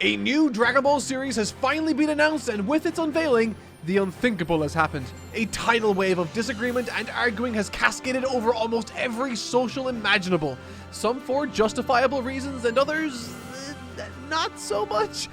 A new Dragon Ball series has finally been announced, and with its unveiling, the unthinkable has happened. A tidal wave of disagreement and arguing has cascaded over almost every social imaginable. Some for justifiable reasons and others, not so much.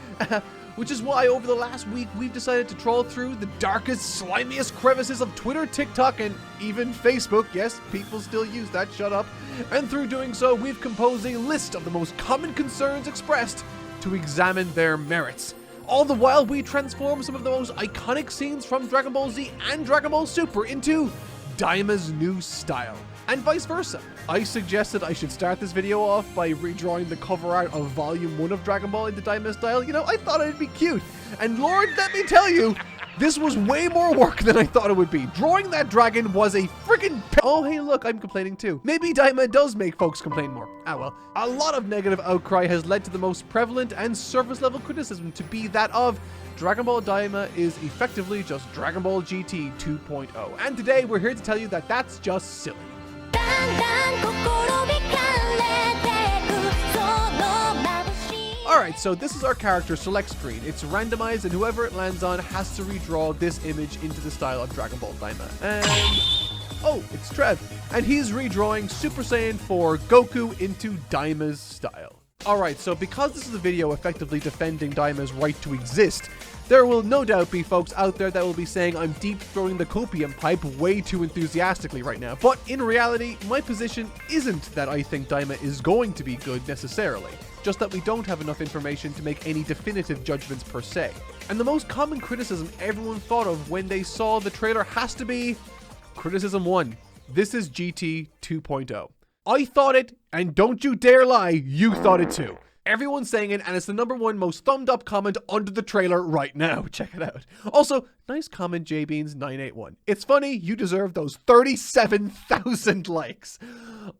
Which is why over the last week we've decided to trawl through the darkest, slimiest crevices of Twitter, TikTok, and even Facebook. Yes, people still use that, shut up. And through doing so, we've composed a list of the most common concerns expressed to examine their merits. All the while we transform some of the most iconic scenes from Dragon Ball Z and Dragon Ball Super into Daima's new style, and vice versa. I suggested I should start this video off by redrawing the cover art of Volume 1 of Dragon Ball into Daima style. You know, I thought it'd be cute. And Lord, let me tell you, this was way more work than I thought it would be. Drawing that dragon was a freaking oh, hey, look, I'm complaining too. Maybe Daima does make folks complain more. Ah, well. A lot of negative outcry has led to the most prevalent and surface level criticism to be that of Dragon Ball Daima is effectively just Dragon Ball GT 2.0. And today we're here to tell you that that's just silly. Alright, so this is our character select screen. It's randomized and whoever it lands on has to redraw this image into the style of Dragon Ball Daima. And oh, it's Trev. And he's redrawing Super Saiyan 4 Goku into Daima's style. Alright, so because this is a video effectively defending Daima's right to exist, there will no doubt be folks out there that will be saying I'm deep throwing the copium pipe way too enthusiastically right now. But in reality, my position isn't that I think Daima is going to be good necessarily, just that we don't have enough information to make any definitive judgments per se. And the most common criticism everyone thought of when they saw the trailer has to be criticism 1. This is GT 2.0. I thought it, and don't you dare lie, you thought it too. Everyone's saying it, and it's the #1 most thumbed up comment under the trailer right now. Check it out. Also, nice comment, JBeans981. It's funny, you deserve those 37,000 likes.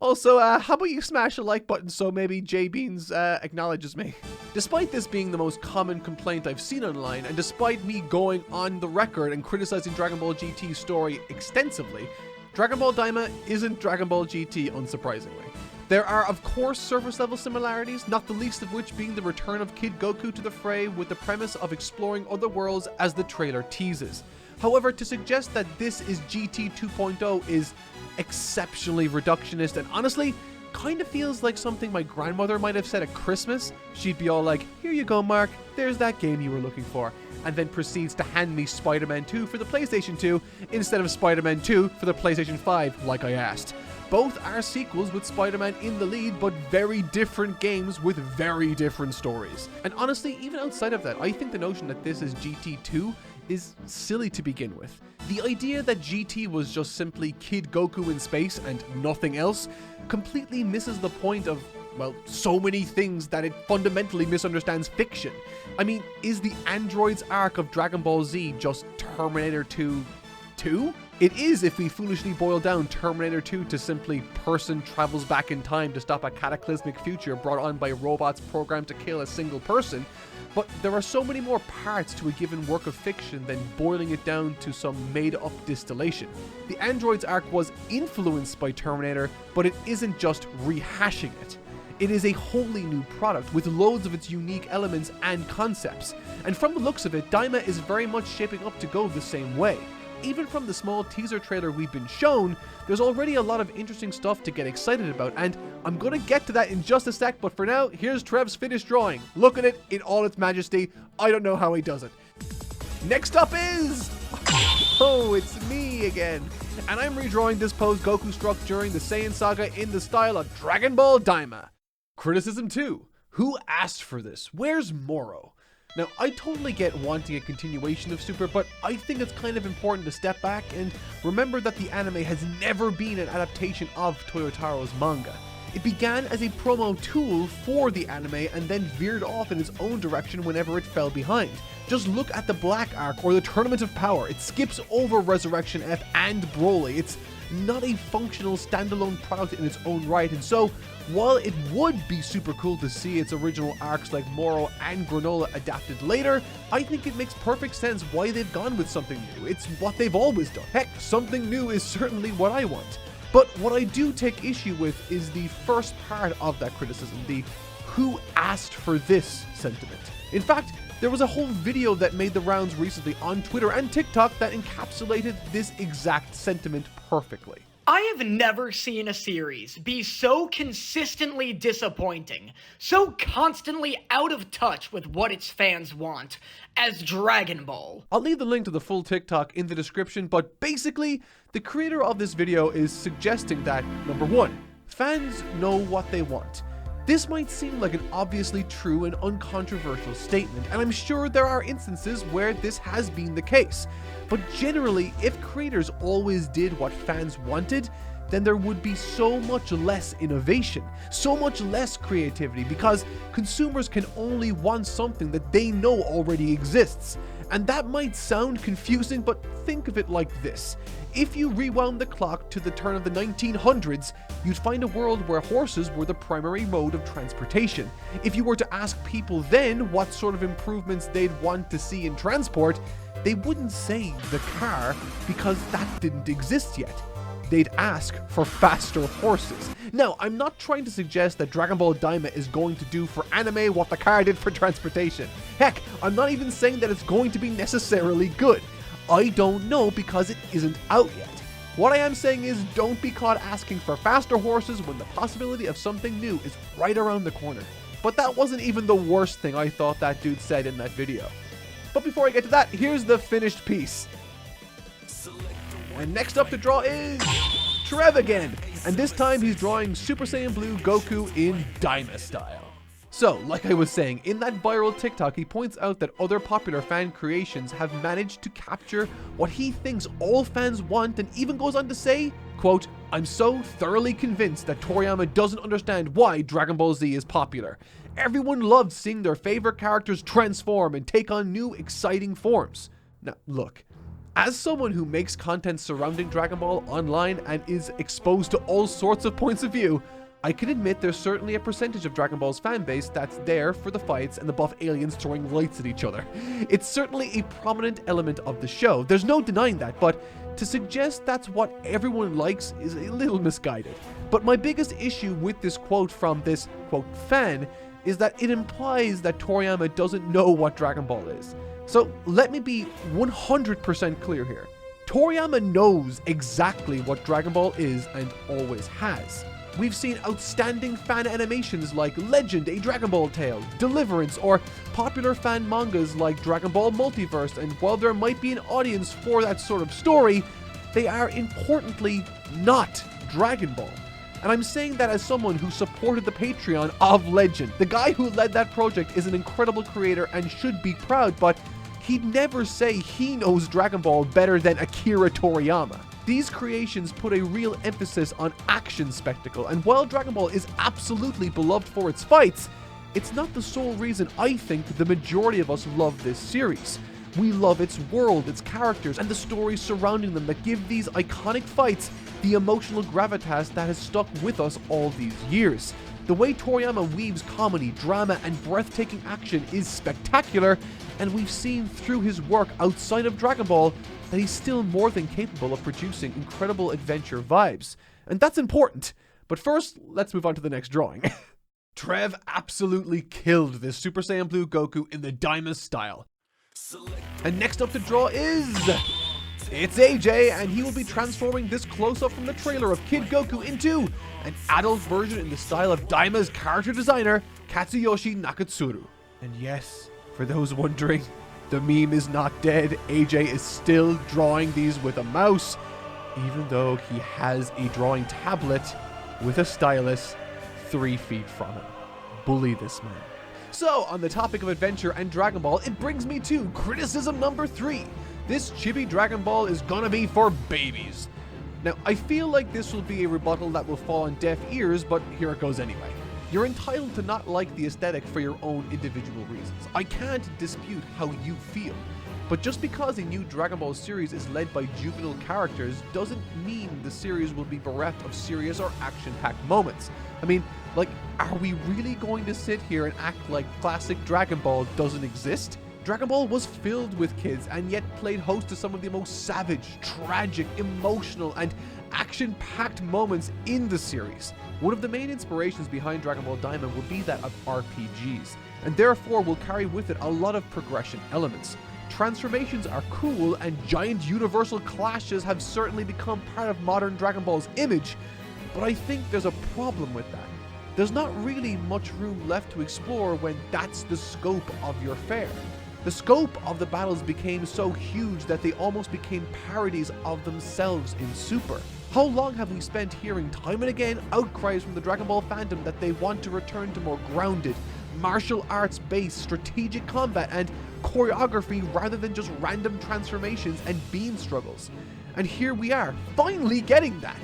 Also, how about you smash a like button so maybe JBeans acknowledges me? Despite this being the most common complaint I've seen online, and despite me going on the record and criticizing Dragon Ball GT's story extensively, Dragon Ball Daima isn't Dragon Ball GT, unsurprisingly. There are, of course, surface-level similarities, not the least of which being the return of Kid Goku to the fray with the premise of exploring other worlds as the trailer teases. However, to suggest that this is GT 2.0 is exceptionally reductionist and honestly, kind of feels like something my grandmother might have said at Christmas. She'd be all like, here you go, Mark, there's that game you were looking for, and then proceeds to hand me Spider-Man 2 for the PlayStation 2 instead of Spider-Man 2 for the PlayStation 5, like I asked. Both are sequels with Spider-Man in the lead, but very different games with very different stories. And honestly, even outside of that, I think the notion that this is GT2 is silly to begin with. The idea that GT was just simply Kid Goku in space and nothing else completely misses the point of, well, so many things that it fundamentally misunderstands fiction. I mean, is the android's arc of Dragon Ball Z just Terminator 2 2? It is if we foolishly boil down Terminator 2 to simply person travels back in time to stop a cataclysmic future brought on by robots programmed to kill a single person, but there are so many more parts to a given work of fiction than boiling it down to some made-up distillation. The android's arc was influenced by Terminator, but it isn't just rehashing it. It is a wholly new product with loads of its unique elements and concepts, and from the looks of it, Daima is very much shaping up to go the same way. Even from the small teaser trailer we've been shown, there's already a lot of interesting stuff to get excited about, and I'm gonna get to that in just a sec, but for now, here's Trev's finished drawing. Look at it in all its majesty. I don't know how he does it. Next up is... oh, it's me again. And I'm redrawing this pose Goku struck during the Saiyan Saga in the style of Dragon Ball Daima. Criticism 2. Who asked for this? Where's Moro? Now, I totally get wanting a continuation of Super, but I think it's kind of important to step back and remember that the anime has never been an adaptation of Toyotaro's manga. It began as a promo tool for the anime and then veered off in its own direction whenever it fell behind. Just look at the Black Arc or the Tournament of Power. It skips over Resurrection F and Broly. It's not a functional standalone product in its own right, and so while it would be super cool to see its original arcs like Moro and Granola adapted later, I think it makes perfect sense why they've gone with something new. It's what they've always done. Heck, something new is certainly what I want. But what I do take issue with is the first part of that criticism, the who asked for this sentiment. In fact, there was a whole video that made the rounds recently on Twitter and TikTok that encapsulated this exact sentiment perfectly. I have never seen a series be so consistently disappointing, so constantly out of touch with what its fans want, as Dragon Ball. I'll leave the link to the full TikTok in the description, but basically, the creator of this video is suggesting that, number one, fans know what they want. This might seem like an obviously true and uncontroversial statement, and I'm sure there are instances where this has been the case. But generally, if creators always did what fans wanted, then there would be so much less innovation, so much less creativity, because consumers can only want something that they know already exists. And that might sound confusing, but think of it like this. If you rewound the clock to the turn of the 1900s, you'd find a world where horses were the primary mode of transportation. If you were to ask people then what sort of improvements they'd want to see in transport, they wouldn't say the car, because that didn't exist yet. They'd ask for faster horses. Now, I'm not trying to suggest that Dragon Ball Daima is going to do for anime what the car did for transportation. Heck, I'm not even saying that it's going to be necessarily good. I don't know because it isn't out yet. What I am saying is don't be caught asking for faster horses when the possibility of something new is right around the corner. But that wasn't even the worst thing I thought that dude said in that video. But before I get to that, here's the finished piece. And next up to draw is Trev again, and this time he's drawing Super Saiyan Blue Goku in Daima style. So, like I was saying, in that viral TikTok, he points out that other popular fan creations have managed to capture what he thinks all fans want, and even goes on to say, quote, "I'm so thoroughly convinced that Toriyama doesn't understand why Dragon Ball Z is popular. Everyone loved seeing their favorite characters transform and take on new, exciting forms." Now, look. As someone who makes content surrounding Dragon Ball online and is exposed to all sorts of points of view, I can admit there's certainly a percentage of Dragon Ball's fanbase that's there for the fights and the buff aliens throwing lights at each other. It's certainly a prominent element of the show, there's no denying that, but to suggest that's what everyone likes is a little misguided. But my biggest issue with this quote from this, quote, fan, is that it implies that Toriyama doesn't know what Dragon Ball is. So let me be 100% clear here. Toriyama knows exactly what Dragon Ball is and always has. We've seen outstanding fan animations like Legend, A Dragon Ball Tale, Deliverance, or popular fan mangas like Dragon Ball Multiverse, and while there might be an audience for that sort of story, they are importantly not Dragon Ball. And I'm saying that as someone who supported the Patreon of Legend. The guy who led that project is an incredible creator and should be proud, but he'd never say he knows Dragon Ball better than Akira Toriyama. These creations put a real emphasis on action spectacle, and while Dragon Ball is absolutely beloved for its fights, it's not the sole reason I think the majority of us love this series. We love its world, its characters, and the stories surrounding them that give these iconic fights the emotional gravitas that has stuck with us all these years. The way Toriyama weaves comedy, drama, and breathtaking action is spectacular, and we've seen through his work outside of Dragon Ball that he's still more than capable of producing incredible adventure vibes. And that's important. But first, let's move on to the next drawing. Trev absolutely killed this Super Saiyan Blue Goku in the Daima style. And next up to draw is... it's AJ, and he will be transforming this close-up from the trailer of Kid Goku into an adult version in the style of Daima's character designer, Katsuyoshi Nakatsuru. And yes, for those wondering, the meme is not dead. AJ is still drawing these with a mouse, even though he has a drawing tablet with a stylus 3 feet from him. Bully this man. So, on the topic of adventure and Dragon Ball, it brings me to criticism number 3. This chibi Dragon Ball is gonna be for babies. Now, I feel like this will be a rebuttal that will fall on deaf ears, but here it goes anyway. You're entitled to not like the aesthetic for your own individual reasons. I can't dispute how you feel. But just because a new Dragon Ball series is led by juvenile characters doesn't mean the series will be bereft of serious or action-packed moments. I mean, like, are we really going to sit here and act like classic Dragon Ball doesn't exist? Dragon Ball was filled with kids and yet played host to some of the most savage, tragic, emotional, and action-packed moments in the series. One of the main inspirations behind Dragon Ball Daima will be that of RPGs, and therefore will carry with it a lot of progression elements. Transformations are cool, and giant universal clashes have certainly become part of modern Dragon Ball's image, but I think there's a problem with that. There's not really much room left to explore when that's the scope of your fare. The scope of the battles became so huge that they almost became parodies of themselves in Super. How long have we spent hearing time and again outcries from the Dragon Ball fandom that they want to return to more grounded, martial arts-based strategic combat and choreography rather than just random transformations and beam struggles? And here we are, finally getting that!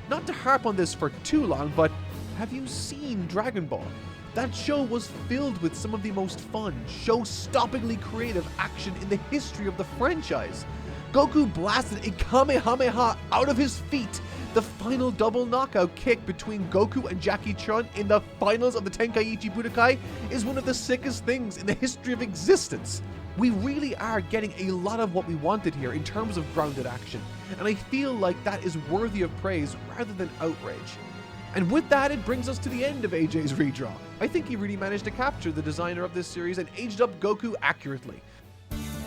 Not to harp on this for too long, but have you seen Dragon Ball? That show was filled with some of the most fun, show-stoppingly creative action in the history of the franchise. Goku blasted a Kamehameha out of his feet. The final double knockout kick between Goku and Jackie Chun in the finals of the Tenkaichi Budokai is one of the sickest things in the history of existence. We really are getting a lot of what we wanted here in terms of grounded action, and I feel like that is worthy of praise rather than outrage. And with that, it brings us to the end of AJ's redraw. I think he really managed to capture the designer of this series and aged up Goku accurately.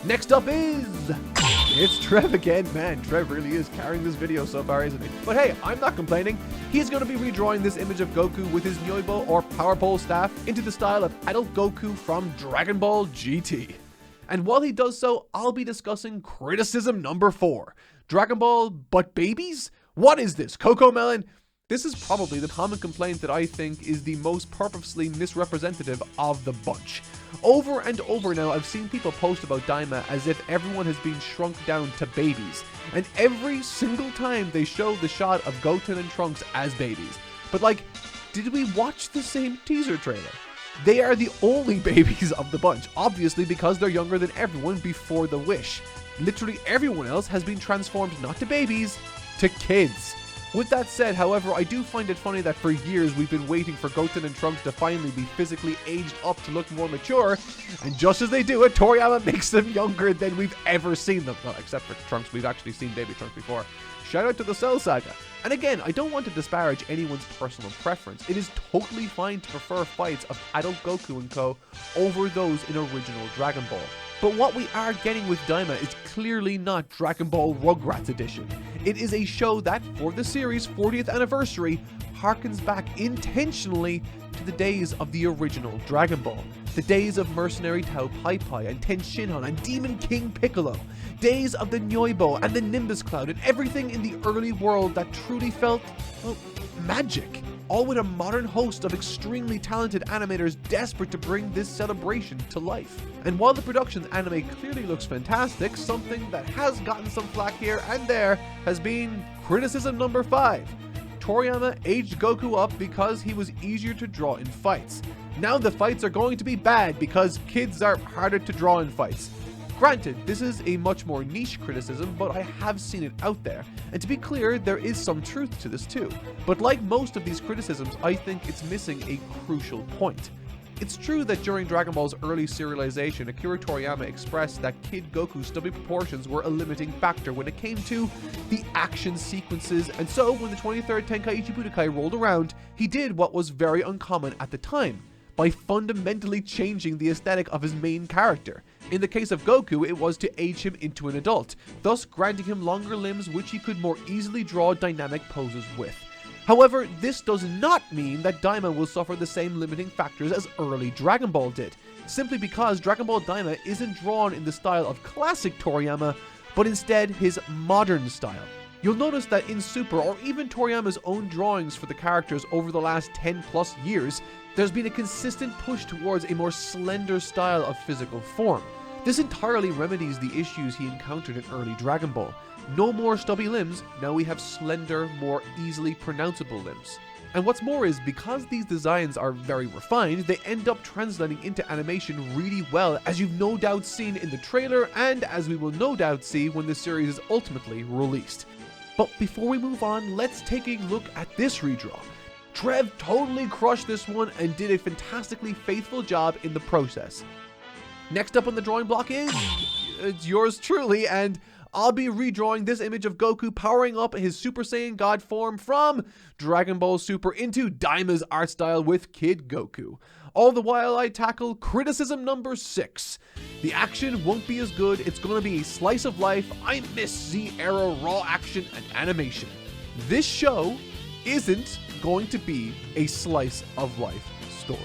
Next up is... it's Trev again. Man, Trev really is carrying this video so far, isn't he? But hey, I'm not complaining. He's going to be redrawing this image of Goku with his Nyoibo or Power Pole staff into the style of adult Goku from Dragon Ball GT. And while he does so, I'll be discussing criticism number 4. Dragon Ball but babies? What is this, Coco Melon? This is probably the common complaint that I think is the most purposely misrepresentative of the bunch. Over and over now, I've seen people post about Daima as if everyone has been shrunk down to babies. And every single time they show the shot of Goten and Trunks as babies. But like, did we watch the same teaser trailer? They are the only babies of the bunch, obviously because they're younger than everyone before the Wish. Literally everyone else has been transformed not to babies, to kids. With that said, however, I do find it funny that for years we've been waiting for Goten and Trunks to finally be physically aged up to look more mature, and just as they do it, Toriyama makes them younger than we've ever seen them. Well, except for Trunks, we've actually seen baby Trunks before. Shout out to the Cell Saga. And again, I don't want to disparage anyone's personal preference. It is totally fine to prefer fights of adult Goku and co. over those in original Dragon Ball. But what we are getting with Daima is clearly not Dragon Ball Rugrats Edition. It is a show that, for the series' 40th anniversary, harkens back intentionally to the days of the original Dragon Ball. The days of mercenary Tao Pai Pai and Ten Shinhan and Demon King Piccolo. Days of the Nyoibo and the Nimbus Cloud and everything in the early world that truly felt, well, magic. All with a modern host of extremely talented animators desperate to bring this celebration to life. And while the production's anime clearly looks fantastic, something that has gotten some flack here and there has been criticism number 5. Toriyama aged Goku up because he was easier to draw in fights. Now the fights are going to be bad because kids are harder to draw in fights. Granted, this is a much more niche criticism, but I have seen it out there. And to be clear, there is some truth to this too. But like most of these criticisms, I think it's missing a crucial point. It's true that during Dragon Ball's early serialization, Akira Toriyama expressed that Kid Goku's stubby proportions were a limiting factor when it came to the action sequences, and so when the 23rd Tenkaichi Budokai rolled around, he did what was very uncommon at the time, by fundamentally changing the aesthetic of his main character. In the case of Goku, it was to age him into an adult, thus granting him longer limbs which he could more easily draw dynamic poses with. However, this does not mean that Daima will suffer the same limiting factors as early Dragon Ball did, simply because Dragon Ball Daima isn't drawn in the style of classic Toriyama, but instead his modern style. You'll notice that in Super, or even Toriyama's own drawings for the characters over the last 10 plus years, there's been a consistent push towards a more slender style of physical form. This entirely remedies the issues he encountered in early Dragon Ball. No more stubby limbs, now we have slender, more easily pronounceable limbs. And what's more is, because these designs are very refined, they end up translating into animation really well, as you've no doubt seen in the trailer, and as we will no doubt see when the series is ultimately released. But before we move on, let's take a look at this redraw. Trev totally crushed this one and did a fantastically faithful job in the process. Next up on the drawing block is... it's yours truly, and I'll be redrawing this image of Goku powering up his Super Saiyan God form from Dragon Ball Super into Daima's art style with Kid Goku. All the while I tackle criticism number 6. The action won't be as good, it's gonna be a slice of life. I miss Z-era raw action and animation. This show isn't going to be a slice of life story.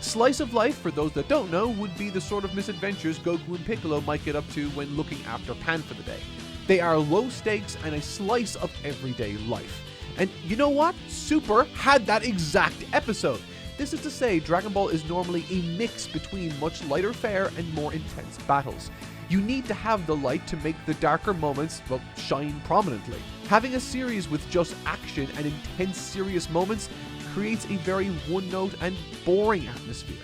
Slice of life, for those that don't know, would be the sort of misadventures Goku and Piccolo might get up to when looking after Pan for the day. They are low stakes and a slice of everyday life. And you know what? Super had that exact episode. This is to say, Dragon Ball is normally a mix between much lighter fare and more intense battles. You need to have the light to make the darker moments, well, shine prominently. Having a series with just action and intense serious moments creates a very one-note and boring atmosphere.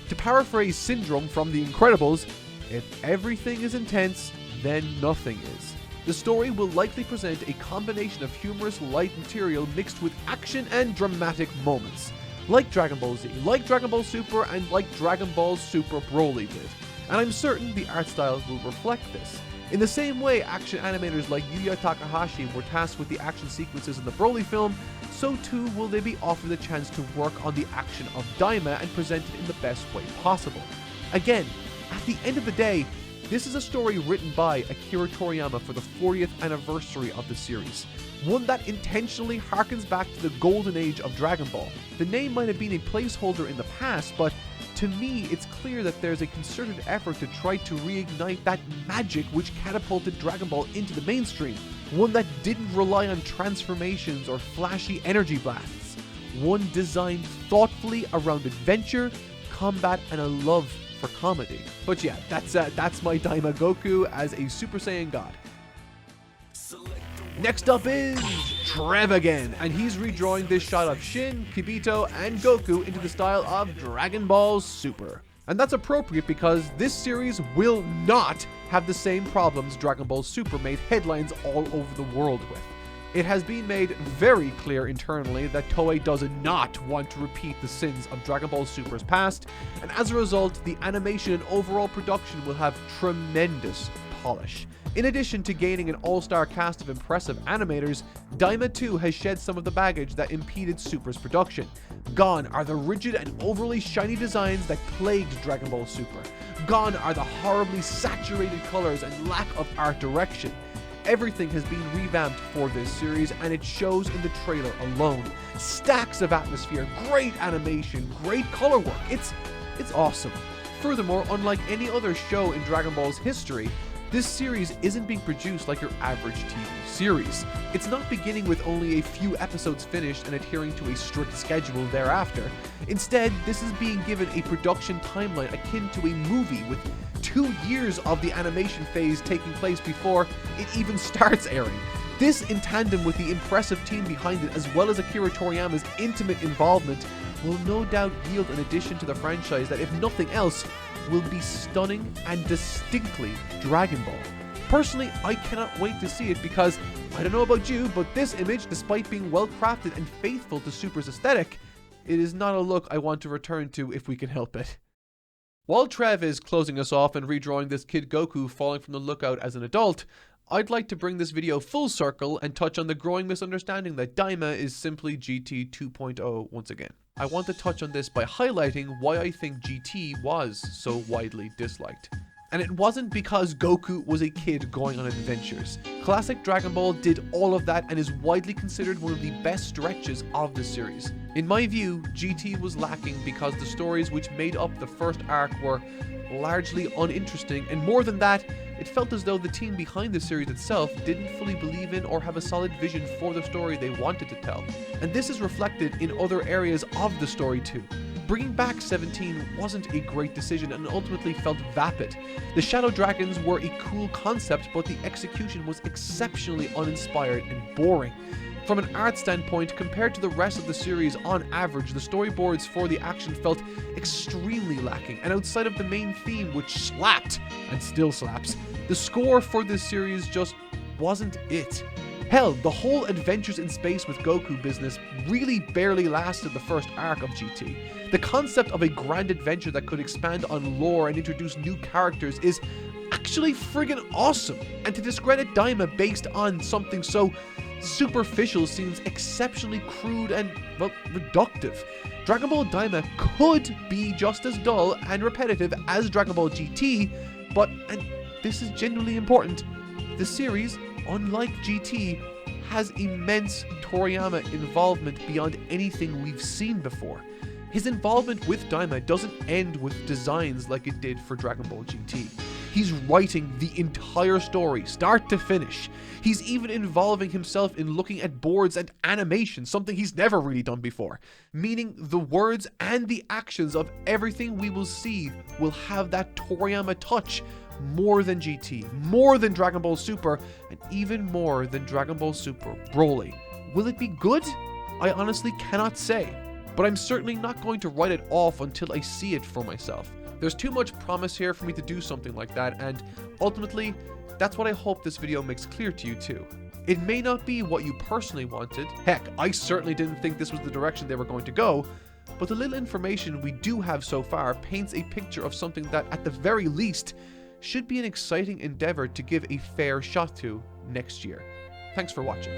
To paraphrase Syndrome from The Incredibles, if everything is intense, then nothing is. The story will likely present a combination of humorous light material mixed with action and dramatic moments. Like Dragon Ball Z, like Dragon Ball Super, and like Dragon Ball Super Broly did. And I'm certain the art style will reflect this. In the same way action animators like Yuya Takahashi were tasked with the action sequences in the Broly film, so too will they be offered the chance to work on the action of Daima and present it in the best way possible. Again, at the end of the day, this is a story written by Akira Toriyama for the 40th anniversary of the series. One that intentionally harkens back to the golden age of Dragon Ball. The name might have been a placeholder in the past, but to me, it's clear that there's a concerted effort to try to reignite that magic which catapulted Dragon Ball into the mainstream. One that didn't rely on transformations or flashy energy blasts. One designed thoughtfully around adventure, combat, and a love for comedy. But yeah, that's my Daima Goku as a Super Saiyan God. Next up is Trev again, and he's redrawing this shot of Shin, Kibito, and Goku into the style of Dragon Ball Super. And that's appropriate because this series will not have the same problems Dragon Ball Super made headlines all over the world with. It has been made very clear internally that Toei does not want to repeat the sins of Dragon Ball Super's past, and as a result, the animation and overall production will have tremendous polish. In addition to gaining an all-star cast of impressive animators, Daima 2 has shed some of the baggage that impeded Super's production. Gone are the rigid and overly shiny designs that plagued Dragon Ball Super. Gone are the horribly saturated colors and lack of art direction. Everything has been revamped for this series, and it shows in the trailer alone. Stacks of atmosphere, great animation, great color work. It's awesome. Furthermore, unlike any other show in Dragon Ball's history, this series isn't being produced like your average TV series. It's not beginning with only a few episodes finished and adhering to a strict schedule thereafter. Instead, this is being given a production timeline akin to a movie, with 2 years of the animation phase taking place before it even starts airing. This, in tandem with the impressive team behind it, as well as Akira Toriyama's intimate involvement, will no doubt yield an addition to the franchise that, if nothing else, will be stunning and distinctly Dragon Ball. Personally, I cannot wait to see it because, I don't know about you, but this image, despite being well crafted and faithful to Super's aesthetic, it is not a look I want to return to if we can help it. While Trev is closing us off and redrawing this Kid Goku falling from the lookout as an adult, I'd like to bring this video full circle and touch on the growing misunderstanding that Daima is simply GT 2.0 once again. I want to touch on this by highlighting why I think GT was so widely disliked. And it wasn't because Goku was a kid going on adventures. Classic Dragon Ball did all of that and is widely considered one of the best stretches of the series. In my view, GT was lacking because the stories which made up the first arc were largely uninteresting, and more than that, it felt as though the team behind the series itself didn't fully believe in or have a solid vision for the story they wanted to tell. And this is reflected in other areas of the story too. Bringing back 17 wasn't a great decision and ultimately felt vapid. The Shadow Dragons were a cool concept, but the execution was exceptionally uninspired and boring. From an art standpoint, compared to the rest of the series, on average, the storyboards for the action felt extremely lacking, and outside of the main theme, which slapped, and still slaps, the score for this series just wasn't it. Hell, the whole Adventures in Space with Goku business really barely lasted the first arc of GT. The concept of a grand adventure that could expand on lore and introduce new characters is a actually friggin' awesome. And to discredit Daima based on something so superficial seems exceptionally crude and, well, reductive. Dragon Ball Daima could be just as dull and repetitive as Dragon Ball GT, but, and this is genuinely important, the series, unlike GT, has immense Toriyama involvement beyond anything we've seen before. His involvement with Daima doesn't end with designs like it did for Dragon Ball GT. He's writing the entire story, start to finish. He's even involving himself in looking at boards and animation, something he's never really done before. Meaning the words and the actions of everything we will see will have that Toriyama touch more than GT, more than Dragon Ball Super, and even more than Dragon Ball Super Broly. Will it be good? I honestly cannot say, but I'm certainly not going to write it off until I see it for myself. There's too much promise here for me to do something like that, and ultimately, that's what I hope this video makes clear to you too. It may not be what you personally wanted. Heck, I certainly didn't think this was the direction they were going to go, but the little information we do have so far paints a picture of something that, at the very least, should be an exciting endeavor to give a fair shot to next year. Thanks for watching.